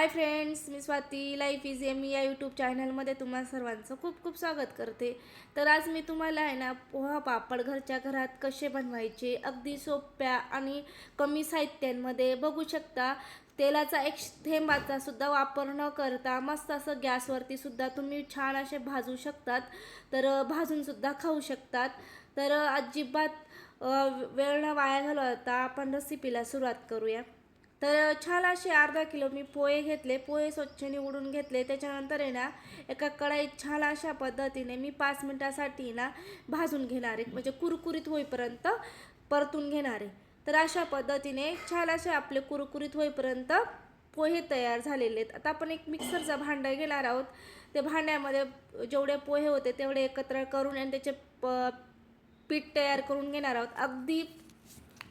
हाय friends, मी Swati life is एम या यूट्यूब चॅनलमध्ये तुम्हा सर्वांचं खूप खूप स्वागत करते. तर आज मी तुम्हाला आहे ना पोहा पापड घरच्या घरात कसे बनवायचे अगदी सोप्या आणि कमी साहित्यांमध्ये बघू शकता. तेलाचा एक थेंबाचा सुद्धा वापर न करता मस्त असं गॅसवरती सुद्धा तुम्ही छान असे भाजू शकतात. तर भाजून सुद्धा खाऊ शकतात. तर अजिबात वेळ न वाया घालवता आपण रेसिपीला सुरुवात करूया. तर छान असे अर्धा किलो मी पोहे घेतले. पोहे स्वच्छ निवडून घेतले. त्याच्यानंतर आहे ना एका कढईत छान अशा पद्धतीने मी 5 मिनिटासाठी ना भाजून घेणार आहे, म्हणजे कुरकुरीत होईपर्यंत परतून घेणार आहे. तर अशा पद्धतीने छान असे आपले कुरकुरीत होईपर्यंत पोहे तयार झालेले आहेत. आता आपण एक मिक्सरचा भांडा घेणार आहोत. ते भांड्यामध्ये जेवढे पोहे होते तेवढे एकत्र करून आणि त्याचे पीठ तयार करून घेणार आहोत. अगदी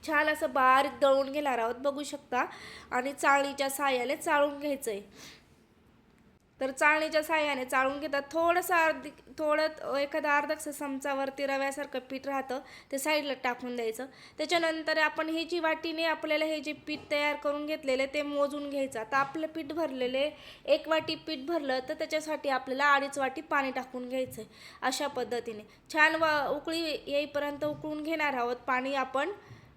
छान असं बारीक दळून घेणार आहोत बघू शकता. आणि चाळणीच्या साहाय्याने चाळून घ्यायचं आहे. तर चाळणीच्या साहाय्याने चाळून घेतात. थोडं एखादा अर्धा चमचावरती रव्यासारखं पीठ राहतं, ते साईडला टाकून द्यायचं. त्याच्यानंतर आपण ही जी वाटीने आपल्याला हे जे पीठ तयार करून घेतलेले ते मोजून घ्यायचं. आता आपलं पीठ भरलेले 1 वाटी पीठ भरलं तर त्याच्यासाठी आपल्याला 2.5 वाटी पाणी टाकून घ्यायचं आहे. अशा पद्धतीने छान उकळी येईपर्यंत उकळून घेणार आहोत पाणी आपण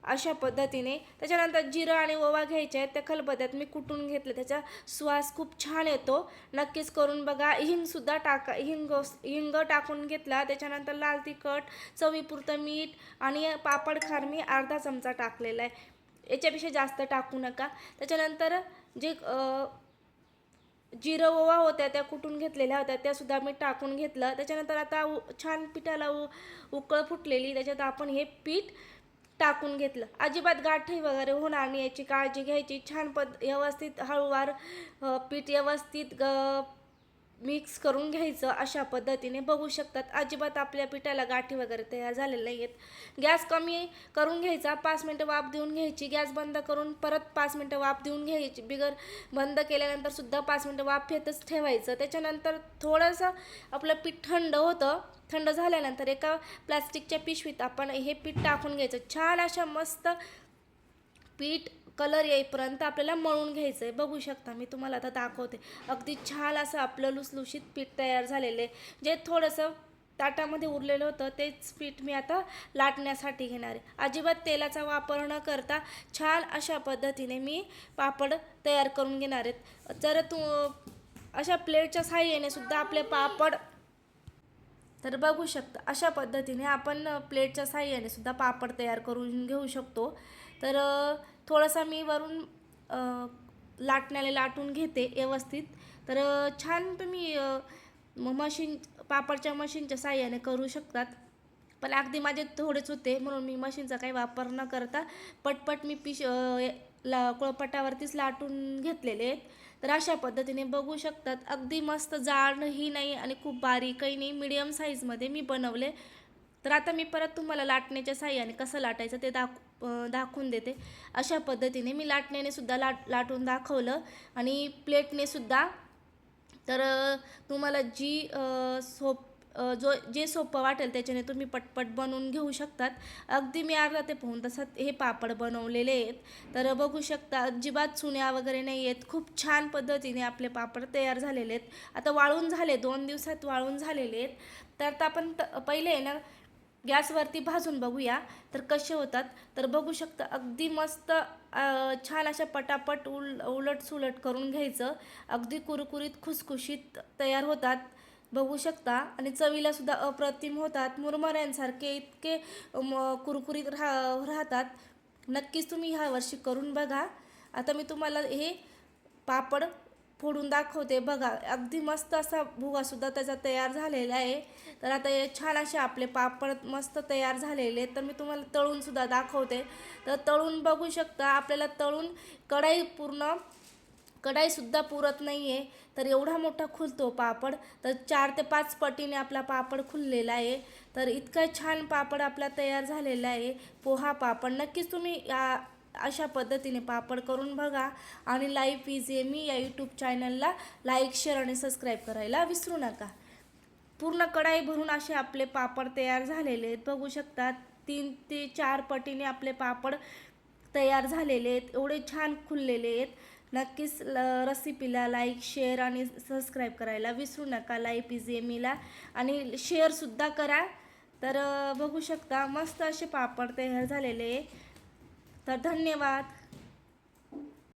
अशा पद्धतीने. त्याच्यानंतर जिरं आणि ओवा घ्यायचे आहेत. त्या खलबत्त्यात मी कुटून घेतलं, त्याचा सुवास खूप छान येतो. नक्कीच करून बघा. हिंगसुद्धा टाका, हिंग टाकून घेतला. त्याच्यानंतर लाल तिखट, चवीपुरतं मीठ आणि पापड खार मी अर्धा चमचा टाकलेला आहे. याच्यापेक्षा जास्त टाकू नका. त्याच्यानंतर जे जिरं ओवा होत्या त्या कुटून घेतलेल्या होत्या त्यासुद्धा मी टाकून घेतलं. त्याच्यानंतर आता छान पिठाला उकळ फुटलेली, त्याच्यात आपण हे पीठ टाकून घेतलं. अजिबात गाठी वगैरे होणार नाही याची काळजी घ्यायची. छान व्यवस्थित हळूवार पीठ व्यवस्थित मिक्स करून घ्यायचं. अशा पद्धतीने बघू शकतात अजिबात आपल्या पिठाला गाठी वगैरे तयार झालेल्या नाही आहेत. गॅस कमी करून घ्यायचा. 5 मिनटं वाफ देऊन घ्यायची. गॅस बंद करून परत 5 मिनटं वाफ देऊन घ्यायची. बिगर बंद केल्यानंतर सुद्धा 5 मिनटं वाफेतच ठेवायचं. त्याच्यानंतर थोडंसं आपलं पीठ थंड होतं. थंड झाल्यानंतर एका प्लास्टिकच्या पिशवीत आपण हे पीठ टाकून घ्यायचं. छान अशा मस्त पीठ कलर येईपर्यंत आपल्याला मळून घ्यायचं आहे. बघू शकता मी तुम्हाला आता दाखवते. अगदी छान असं आपलं लुसलुशीत पीठ तयार झालेलं आहे. जे थोडंसं ताटामध्ये उरलेलं होतं तेच पीठ मी आता लाटण्यासाठी घेणार आहे. अजिबात तेलाचा वापर न करता छान अशा पद्धतीने मी पापड तयार करून घेणार आहेत. जर अशा प्लेटच्या साहाय्याने सुद्धा आपले पापड, तर बघू शकता अशा पद्धतीने आपण प्लेटच्या साहाय्याने सुद्धा पापड तयार करून घेऊ शकतो. तर थोडासा मी वरून लाटण्याला लाटून घेते व्यवस्थित. तर छान तुम्ही मशीन पापडच्या मशीनच्या साहाय्याने करू शकतात. पण अगदी माझे थोडेच होते म्हणून मी मशीनचा काही वापर न करता पटपट मी कोळपटावरतीच लाटून घेतलेले आहेत. तर अशा पद्धतीने बघू शकतात अगदी मस्त जाडही नाही आणि खूप बारीकही नाही, मीडियम साईजमध्ये मी बनवले. तर आता मी परत तुम्हाला लाटण्याच्या साहाय्याने कसं लाटायचं ते दाखवून देते. अशा पद्धतीने मी लाटण्याने सुद्धा लाटून दाखवलं आणि प्लेटने सुद्धा. तर तुम्हाला जे सोपं वाटेल त्याच्याने तुम्ही पटपट बनवून घेऊ शकतात. अगदी मी अर्धा ते पाऊण तासात हे पापड बनवलेले आहेत. तर बघू शकता अजिबात चुन्या वगैरे नाही आहेत. खूप छान पद्धतीने आपले पापड तयार झालेले आहेत. आता वाळून झाले, 2 दिवसात वाळून झालेले आहेत. तर आता आपण पहिले आहे ना गॅसवरती भाजून बघूया तर कसे होतात. तर बघू शकता अगदी मस्त छान अशा पटापट उलट सुलट करून घ्यायचं. अगदी कुरकुरीत खुसखुशीत तयार होतात बघू शकता. आणि चवीला सुद्धा अप्रतिम होतात. मुरमुऱ्यांसारखे इतके कुरकुरीत राहतात. नक्कीच तुम्ही ह्या वर्षी करून बघा. आता मी तुम्हाला हे पापड फोडून दाखवते. बघा अगदी मस्त असा भुगासुद्धा त्याचा तयार झालेला आहे. तर आता हे छान असे आपले पापड मस्त तयार झालेले आहेत. तर मी तुम्हाला तळूनसुद्धा दाखवते. तर तळून बघू शकता आपल्याला तळून कढाईसुद्धा पुरत नाही आहे. तर एवढा मोठा खुलतो पापड. तर 4 ते 5 पटीने आपला पापड खुललेला आहे. तर इतका छान पापड आपला तयार झालेला आहे, पोहा पापड. नक्कीच तुम्ही अशा पद्धतीने पापड करून बघा. आणि लाईफ इज एमी या यूट्यूब चॅनलला लाईक, शेअर आणि सबस्क्राईब करायला विसरू नका. पूर्ण कढाई भरून असे आपले पापड तयार झालेले आहेत बघू शकता. 3 ते 4 पटीने आपले पापड तयार झालेले आहेत. एवढे छान खुललेले आहेत. नक्कीच रेसिपीला लाईक शेअर आणि सबस्क्राईब करायला विसरू नका. लाईफ इज एमीला आणि शेअरसुद्धा करा. तर बघू शकता मस्त असे पापड तयार झालेले. तर धन्यवाद.